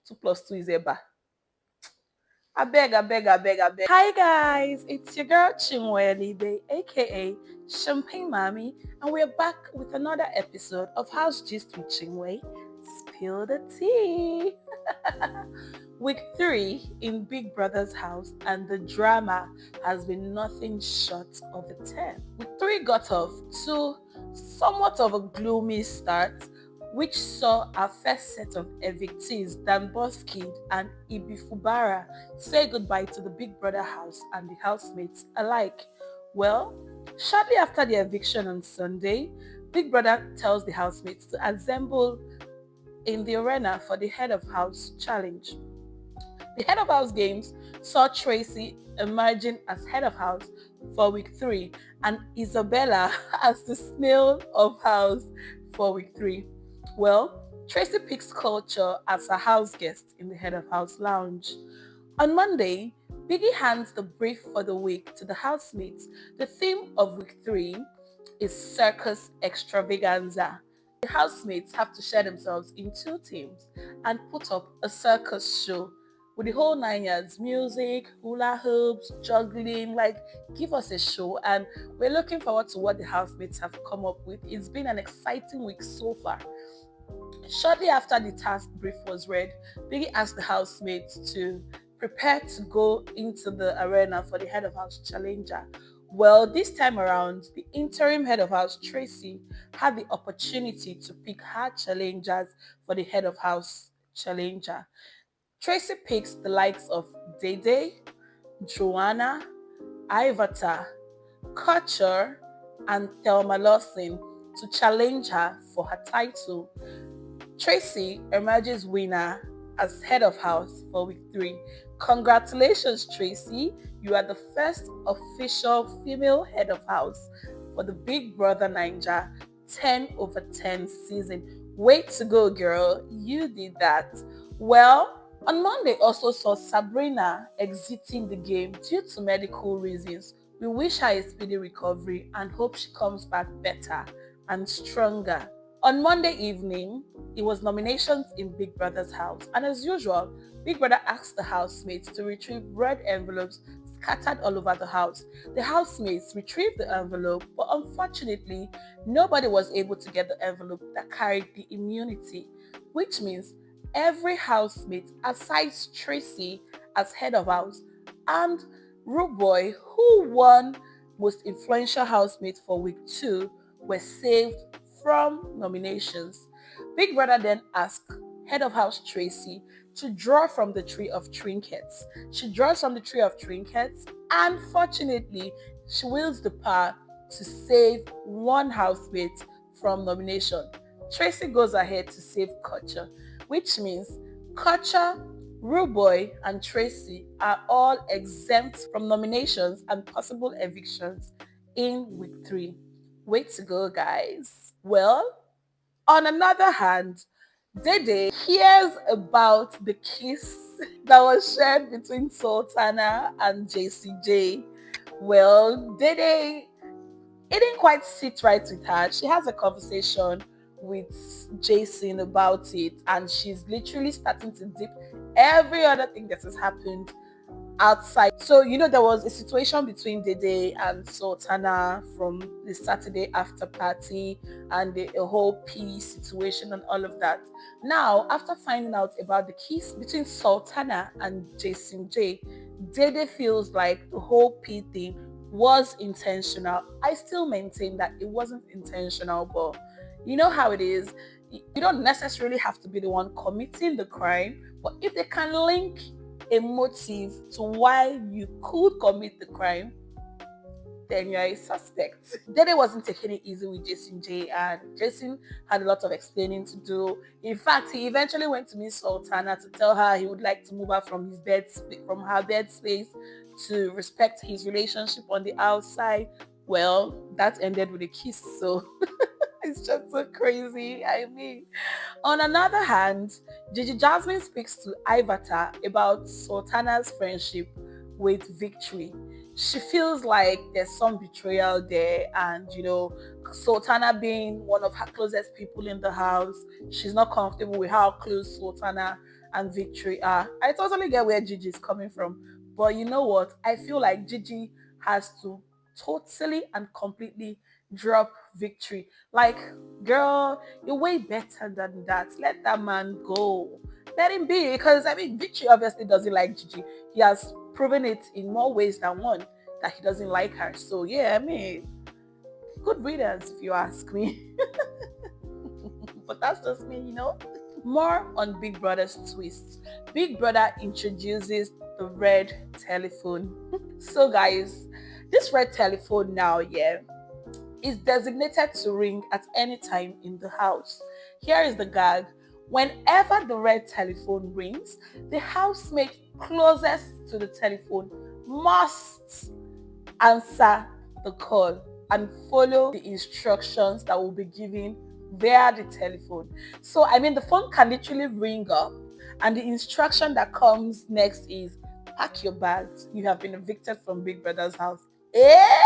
2 plus 2 is eba. I beg, I beg, I beg, I beg. Hi guys, it's your girl Chinwe, aka Champagne Mommy, and we're back with another episode of House Gist with Chinwe. Spill the tea. Week 3 in Big Brother's house, and the drama has been nothing short of a 10. Week 3 got off to somewhat of a gloomy start, which saw our first set of evictees, Dan Boskid and Ibi Fubara, say goodbye to the Big Brother house and the housemates alike. Well, shortly after the eviction on Sunday, Big Brother tells the housemates to assemble in the arena for the head of house challenge. The head of house games saw Tracy emerging as head of house for week 3 and Isabella as the snail of house for week 3. Well, Tracy picks Culture as a house guest in the head of house lounge. On Monday, Biggie hands the brief for the week to the housemates. The theme of week 3 is circus extravaganza. The housemates have to share themselves in 2 teams and put up a circus show with the whole 9 yards, music, hula hoops, juggling, like give us a show, and we're looking forward to what the housemates have come up with. It's been an exciting week so far. Shortly after the task brief was read, Biggie asked the housemates to prepare to go into the arena for the head of house challenger. Well, this time around, the interim head of house, Tracy, had the opportunity to pick her challengers for the head of house challenger. Tracy picks the likes of Dede, Joanna, Ivata, Kutcher, and Thelma Lawson to challenge her for her title. Tracy emerges winner as head of house for week 3. Congratulations, Tracy. You are the first official female head of house for the Big Brother Ninja 10/10 season. Way to go, girl. You did that. Well, on Monday also saw Sabrina exiting the game due to medical reasons. We wish her a speedy recovery and hope she comes back better and stronger. On Monday evening, it was nominations in Big Brother's house, and as usual, Big Brother asked the housemates to retrieve red envelopes scattered all over the house. The housemates retrieved the envelope, but unfortunately, nobody was able to get the envelope that carried the immunity, which means every housemate, aside Tracy as head of house, and Rude Boy, who won most influential housemate for week 2, were saved from nominations. Big Brother then asked head of house Tracy to draw from the tree of trinkets. She draws from the tree of trinkets, and fortunately, she wields the power to save one housemate from nomination. Tracy goes ahead to save Culture, which means Culture, Ruboy, and Tracy are all exempt from nominations and possible evictions in week 3. Way to go, guys. Well, on another hand, Dede hears about the kiss that was shared between Sultana and JCJ. Well, Dede, it didn't quite sit right with her. She has a conversation with Jason about it, and she's literally starting to dip every other thing that has happened outside. So, there was a situation between Dede and Sultana from the Saturday after party and the whole peace situation and all of that. Now, after finding out about the kiss between Sultana and Jason J, Dede feels like the whole P thing was intentional. I still maintain that it wasn't intentional, but you know how it is. You don't necessarily have to be the one committing the crime, but if they can link a motive to why you could commit the crime, then you're a suspect. Dede wasn't taking it easy with Jason J, and Jason had a lot of explaining to do. In fact, he eventually went to Miss Sultana to tell her he would like to move her from her bed space to respect his relationship on the outside. Well, that ended with a kiss, so it's just so crazy. I mean, on another hand, Gigi Jasmine speaks to Ivata about Sultana's friendship with Victory. She feels like there's some betrayal there, and Sultana being one of her closest people in the house, she's not comfortable with how close Sultana and Victory are. I totally get where Gigi is coming from. But you know what? I feel like Gigi has to totally and completely drop Victory. Like, girl, you're way better than that. Let that man go. Let him be. Because, I mean, Victory obviously doesn't like Gigi. He has proven it in more ways than one that he doesn't like her. So, yeah, I mean, good riddance if you ask me. But that's just me, you know. More on Big Brother's twists. Big Brother introduces the red telephone. So, guys, this red telephone now, yeah, is designated to ring at any time in the house. Here is the gag. Whenever the red telephone rings, the housemate closest to the telephone must answer the call and follow the instructions that will be given via the telephone. So, I mean, the phone can literally ring up, and the instruction that comes next is pack your bags. You have been evicted from Big Brother's house. Eh?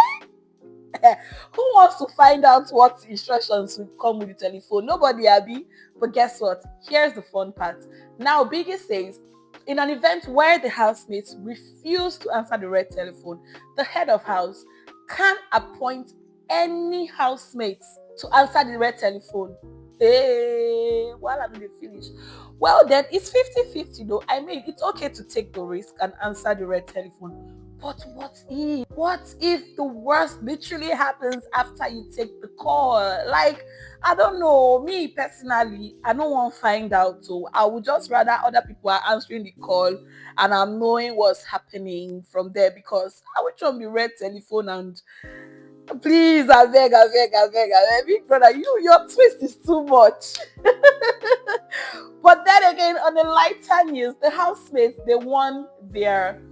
Who wants to find out what instructions will come with the telephone? Nobody, Abby. But guess what? Here's the fun part. Now, Biggie says, in an event where the housemates refuse to answer the red telephone, the head of house can appoint any housemates to answer the red telephone. Hey, while I'm the finish. Well, then it's 50-50 though. I mean, it's okay to take the risk and answer the red telephone. But what if the worst literally happens after you take the call? Like, I don't know. Me personally, I don't want to find out. So I would just rather other people are answering the call and I'm knowing what's happening from there, because I would try to be red telephone and please, I beg, Big Brother, your twist is too much. But then again, on the lighter news, the housemates, they won their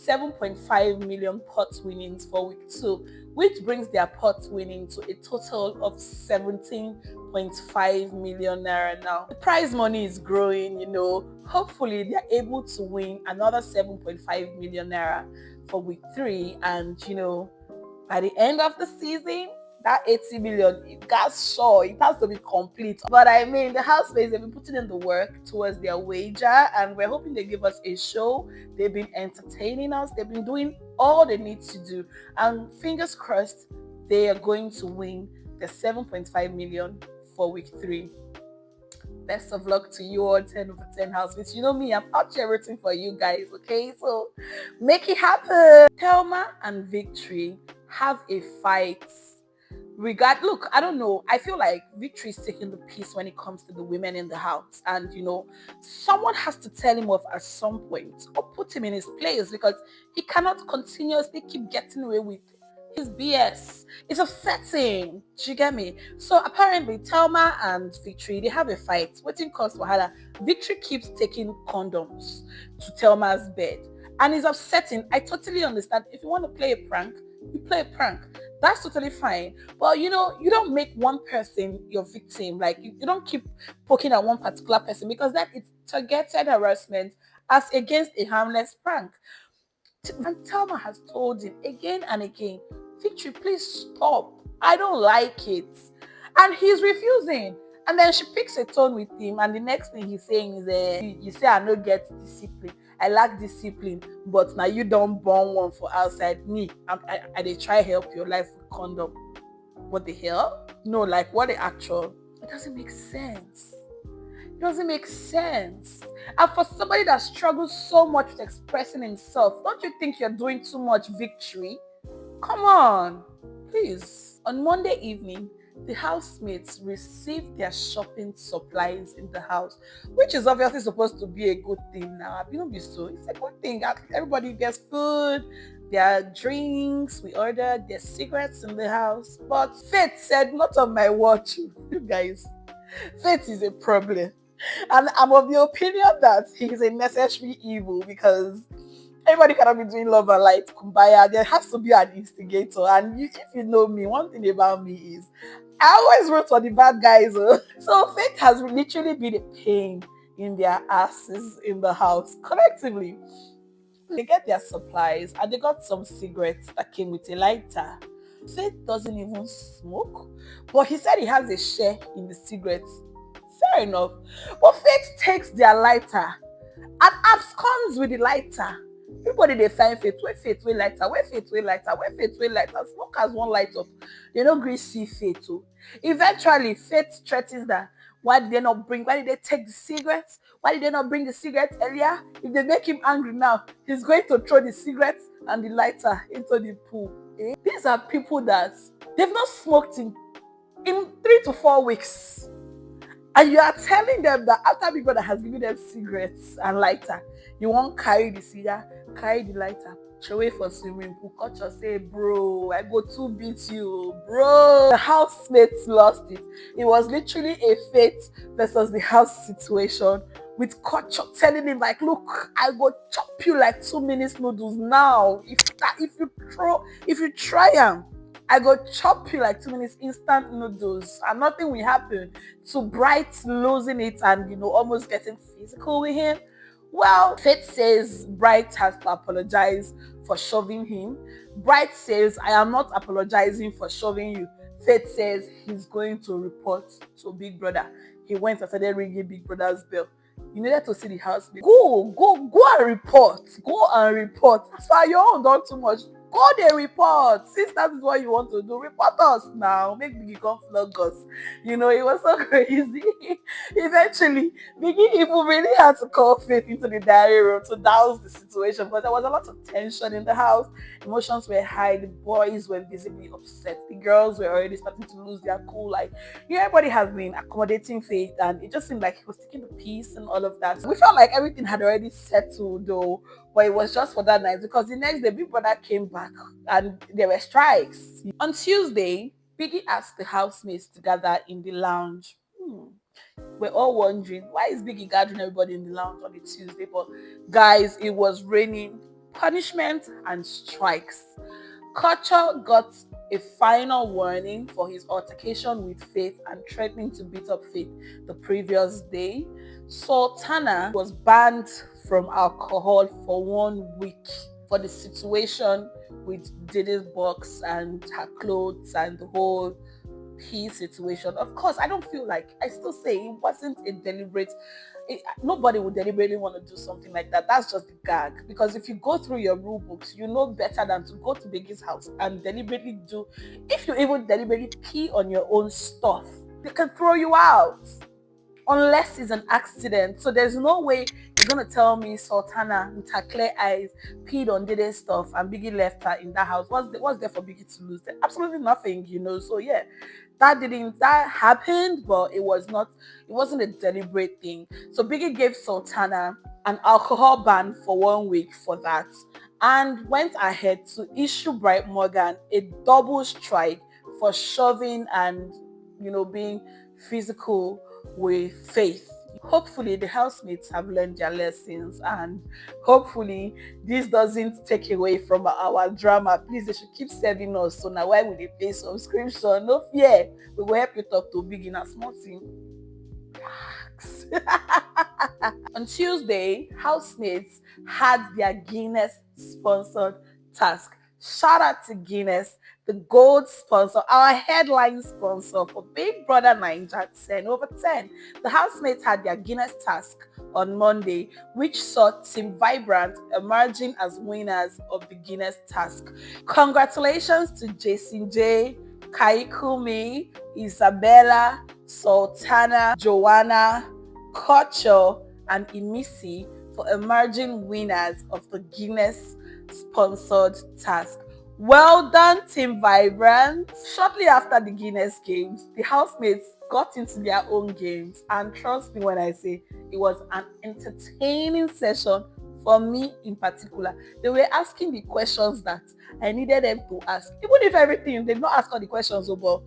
7.5 million pot winnings for week 2, which brings their pot winning to a total of 17.5 million naira now. The prize money is growing, you know. Hopefully, they're able to win another 7.5 million naira for week 3, and you know, by the end of the season, that 80 million, it has to be complete. But I mean, the housemates, they've been putting in the work towards their wager, and we're hoping they give us a show. They've been entertaining us, they've been doing all they need to do, and fingers crossed they are going to win the 7.5 million for week 3. Best of luck to you all, 10 over 10 housemates. You know me, I'm out here rooting for you guys, okay? So make it happen. Thelma and Victory have a fight. Look, I don't know. I feel like Victory is taking the piece when it comes to the women in the house. And, you know, someone has to tell him off at some point or put him in his place, because he cannot continuously keep getting away with his BS. It's upsetting. Do you get me? So apparently, Thelma and Victory, they have a fight. Waiting cause wahala. Victory keeps taking condoms to Thelma's bed. And it's upsetting. I totally understand. If you want to play a prank, you play a prank. That's totally fine. But you know, you don't make one person your victim. Like, you don't keep poking at one particular person, because then it's targeted harassment as against a harmless prank. And Thelma has told him again and again, Victory, please stop. I don't like it. And he's refusing. And then she picks a tone with him, and the next thing he's saying is, you say I don't get discipline. I lack discipline, but now you don't born one for outside me. I they try help your life with condom. What the hell? No, like, what the actual? It doesn't make sense. It doesn't make sense. And for somebody that struggles so much with expressing himself, don't you think you're doing too much, Victory? Come on, please. On Monday evening, the housemates received their shopping supplies in the house, which is obviously supposed to be a good thing now. Don't be so. It's a good thing. Everybody gets food, their drinks. We ordered their cigarettes in the house. But Faith said, not on my watch, you guys. Faith is a problem. And I'm of the opinion that he is a necessary evil, because everybody cannot be doing love and light kumbaya. There has to be an instigator. And if you know me, one thing about me is I always root for the bad guys. Oh. So Faith has literally been a pain in their asses in the house collectively. They get their supplies, and they got some cigarettes that came with a lighter. Faith doesn't even smoke, but he said he has a share in the cigarettes. Fair enough. But Faith takes their lighter and absconds with the lighter. Everybody they find faith, where lighter, where faith, where lighter, where faith, where lighter. Smokers won't light up. They don't agree see faith too. Eventually, faith threatens that why did they take the cigarettes? Why did they not bring the cigarettes earlier? If they make him angry now, he's going to throw the cigarettes and the lighter into the pool. These are people that they've not smoked in 3 to 4 weeks. And you are telling them that after Big Brother has given them cigarettes and lighter, you won't carry the cigar, carry the lighter, throw away for swimming pool. Culture say, bro, I go to beat you, bro. The housemates lost it. It was literally a fate versus the house situation, with Culture telling him like, look, I go chop you like 2 minutes noodles now. If you try them, I go chop you like 2 minutes instant noodles and nothing will happen. To Bright losing it and almost getting physical with him. Well, Faith says Bright has to apologize for shoving him. Bright says, I am not apologizing for shoving you. Faith says he's going to report to Big Brother. He went and started ringing Big Brother's bell. You needed to see the housemate. Go and report. Go and report. As far your own done too much. Go there, report. Since that is what you want to do, report us now. Make Biggie come flog us. It was so crazy. Eventually, Biggie even really had to call Faith into the diary room to douse the situation, because there was a lot of tension in the house. Emotions were high. The boys were visibly upset. The girls were already starting to lose their cool. Like, everybody has been accommodating Faith, and it just seemed like he was taking the piece and all of that. We felt like everything had already settled, though. But it was just for that night, because the next day Big Brother came back and there were strikes. On Tuesday, Biggie asked the housemates to gather in the lounge. We're all wondering, why is Biggie gathering everybody in the lounge on a Tuesday? But guys, it was raining punishment and strikes. Culture got a final warning for his altercation with Faith and threatening to beat up Faith the previous day. Sultana was banned from alcohol for 1 week for the situation with Didi's box and her clothes and the whole peace situation. Of course, I still say it wasn't a deliberate. Nobody would deliberately want to do something like that. That's just the gag. Because if you go through your rule books, you know better than to go to Biggie's house and deliberately do. If you even deliberately pee on your own stuff, they can throw you out. Unless it's an accident. So there's no way you're gonna tell me Sultana with her clear eyes peed on Didi's stuff and Biggie left her in that house. What's there for Biggie to lose? Absolutely nothing, So yeah, that happened, but it wasn't a deliberate thing. So Biggie gave Sultana an alcohol ban for 1 week for that, and went ahead to issue Bright Morgan a double strike for shoving and being physical with Faith. Hopefully the housemates have learned their lessons, and hopefully this doesn't take away from our drama. Please, they should keep serving us. So now why would they pay subscription? No fear, we will help you talk to big in a small thing. On Tuesday, housemates had their Guinness sponsored task. Shout out to Guinness, the gold sponsor, our headline sponsor for Big Brother Naija 10/10. The housemates had their Guinness task on Monday, which saw Team Vibrant emerging as winners of the Guinness task. Congratulations to Jason J, Kaikumi, Isabella, Sultana, Joanna, Culture, and Imisi for emerging winners of the Guinness sponsored task. Well done, Team Vibrant. Shortly after the Guinness games, the housemates got into their own games, and trust me when I say it was an entertaining session for me in particular. They were asking the questions that I needed them to ask. Even if everything, they did not ask all the questions, but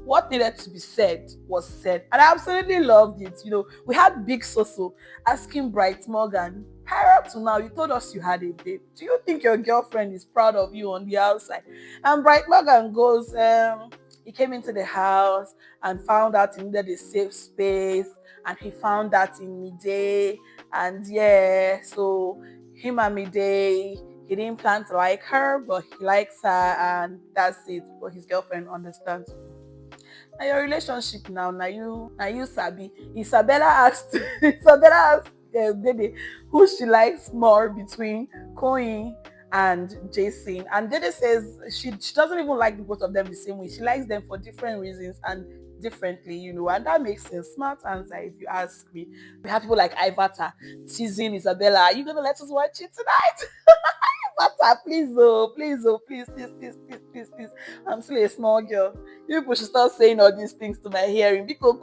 what needed to be said was said. And I absolutely loved it. We had Big Soso asking Bright Morgan, prior to now, you told us you had a babe. Do you think your girlfriend is proud of you on the outside? And Bright Morgan goes, he came into the house and found out he needed a safe space, and he found that in Midday, and so him and Midday, he didn't plan to like her, but he likes her, and that's it. But his girlfriend understands. Now your relationship now you Sabi. Isabella asked Dede, who she likes more between Koyi and Jason. And Dede says she doesn't even like both of them the same way. She likes them for different reasons and differently, and that makes sense. Smart answer if you ask me. We have people like Ivata teasing Isabella. Are you gonna let us watch it tonight? Ivata, please, oh, please, oh, please, please, please, please, please, please. I'm still a small girl. You people should start saying all these things to my hearing. Because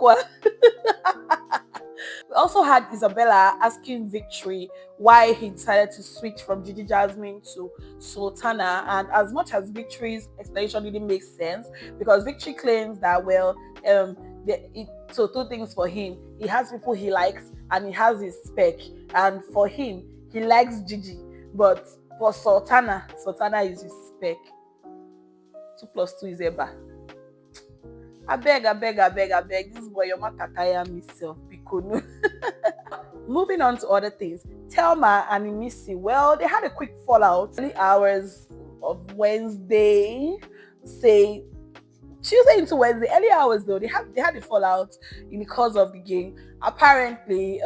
we also had Isabella asking Victory why he decided to switch from Gigi Jasmine to Sultana. And as much as Victory's explanation didn't make sense, because Victory claims that, well, so two things for him. He has people he likes and he has his spec. And for him, he likes Gigi. But for Sultana, Sultana is his spec. 2 plus 2 is Eba. I beg. This boy, your mata tire myself. Because moving on to other things, Thelma and Missy, well, they had a quick fallout early hours of Wednesday, say Tuesday into Wednesday, early hours though, they had a fallout in the course of the game. Apparently,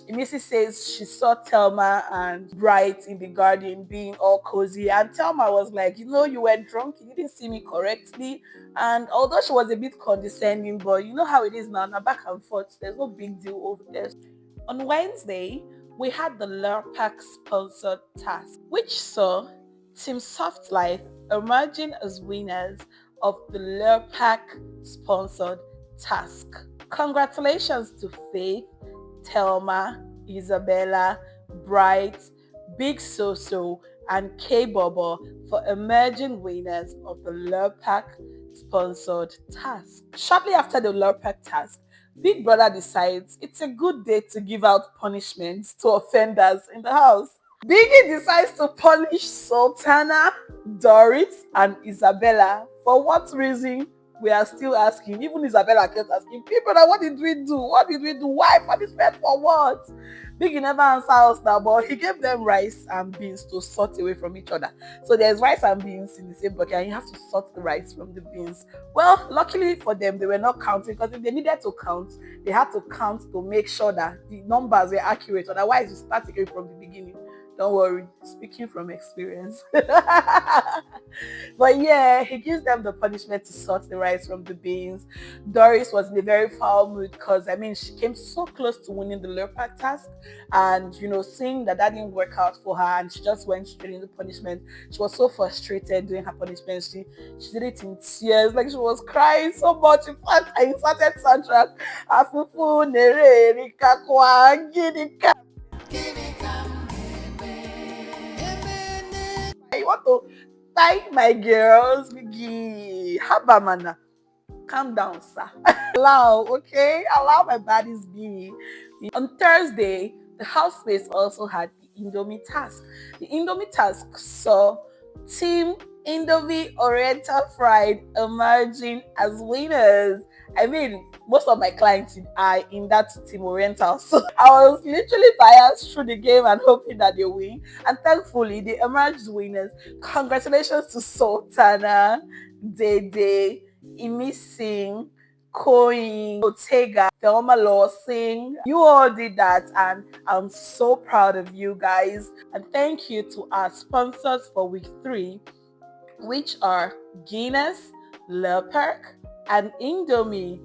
Missy says she saw Thelma and Bright in the garden being all cozy, and Thelma was like, you were drunk, you didn't see me correctly. And although she was a bit condescending, but you know how it is now back and forth, there's no big deal over there. On Wednesday, we had the Lurpak sponsored task, which saw Team Soft Life emerging as winners of the Lurpak sponsored task. Congratulations to Faith, Thelma, Isabella, Bright, Big Soso, and K Bobo for emerging winners of the Lurpak sponsored task. Shortly after the Lurpak task, Big Brother decides it's a good day to give out punishments to offenders in the house. Biggie decides to punish Sultana, Doris, and Isabella. For what reason? We are still asking. Even Isabella kept asking, people, what did we do? What did we do? Why punishment for what? Biggie never answered us now, but he gave them rice and beans to sort away from each other. So there's rice and beans in the same bucket, and you have to sort the rice from the beans. Well, luckily for them, they were not counting, because if they needed to count, they had to count to make sure that the numbers were accurate. Otherwise, you start again from the beginning. Don't worry, speaking from experience. But yeah, he gives them the punishment to sort the rice from the beans. Doris was in a very foul mood because, she came so close to winning the Leopard task, and, seeing that didn't work out for her, and she just went straight into punishment. She was so frustrated doing her punishment. She did it in tears, like she was crying so much. In fact, I inserted soundtrack. Afufu nere rika kwa gidika. I want to thank my girls, Biggie. Habamana. Calm down, sir. Allow my bodies be. On Thursday, the housemates also had the Indomie task. The Indomie task saw Team Indomie Oriental Fried emerging as winners. Most of my clients are in that Team Oriental, so I was literally biased through the game and hoping that they win. And thankfully, they emerged winners. Congratulations to Sultana, Dede, Imising, Koin, Otega, Thelma Lawson. You all did that, and I'm so proud of you guys. And thank you to our sponsors for week 3, which are Guinness, Le Perk, and Indomie.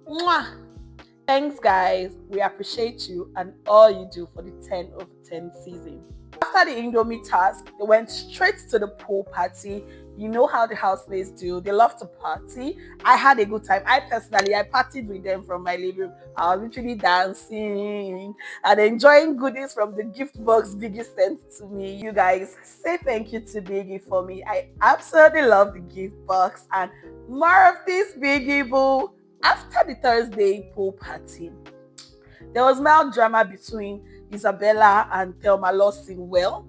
Mwah! Thanks, guys. We appreciate you and all you do for the 10 of 10 season. After the Indomie task, they went straight to the pool party. You know how the housemates do. They love to party. I had a good time. I partied with them from my living room. I was literally dancing and enjoying goodies from the gift box Biggie sent to me. You guys, say thank you to Biggie for me. I absolutely love the gift box, and more of this, Biggie boo. After the Thursday pool party, there was mild drama between Isabella and Thelma Lawson. Well,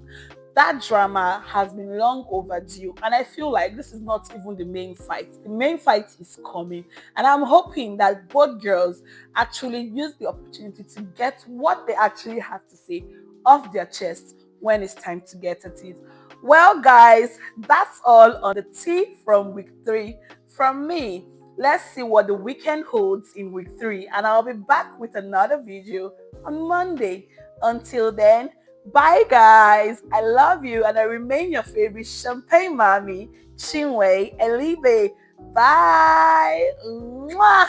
that drama has been long overdue, and I feel like this is not even the main fight. The main fight is coming, and I'm hoping that both girls actually use the opportunity to get what they actually have to say off their chest when it's time to get at it. Well, guys, that's all on the tea from week 3 from me. Let's see what the weekend holds in week 3, and I'll be back with another video on Monday. Until then, bye guys. I love you and I remain your favorite champagne mommy, Chinwe Elibe. Bye. Mwah.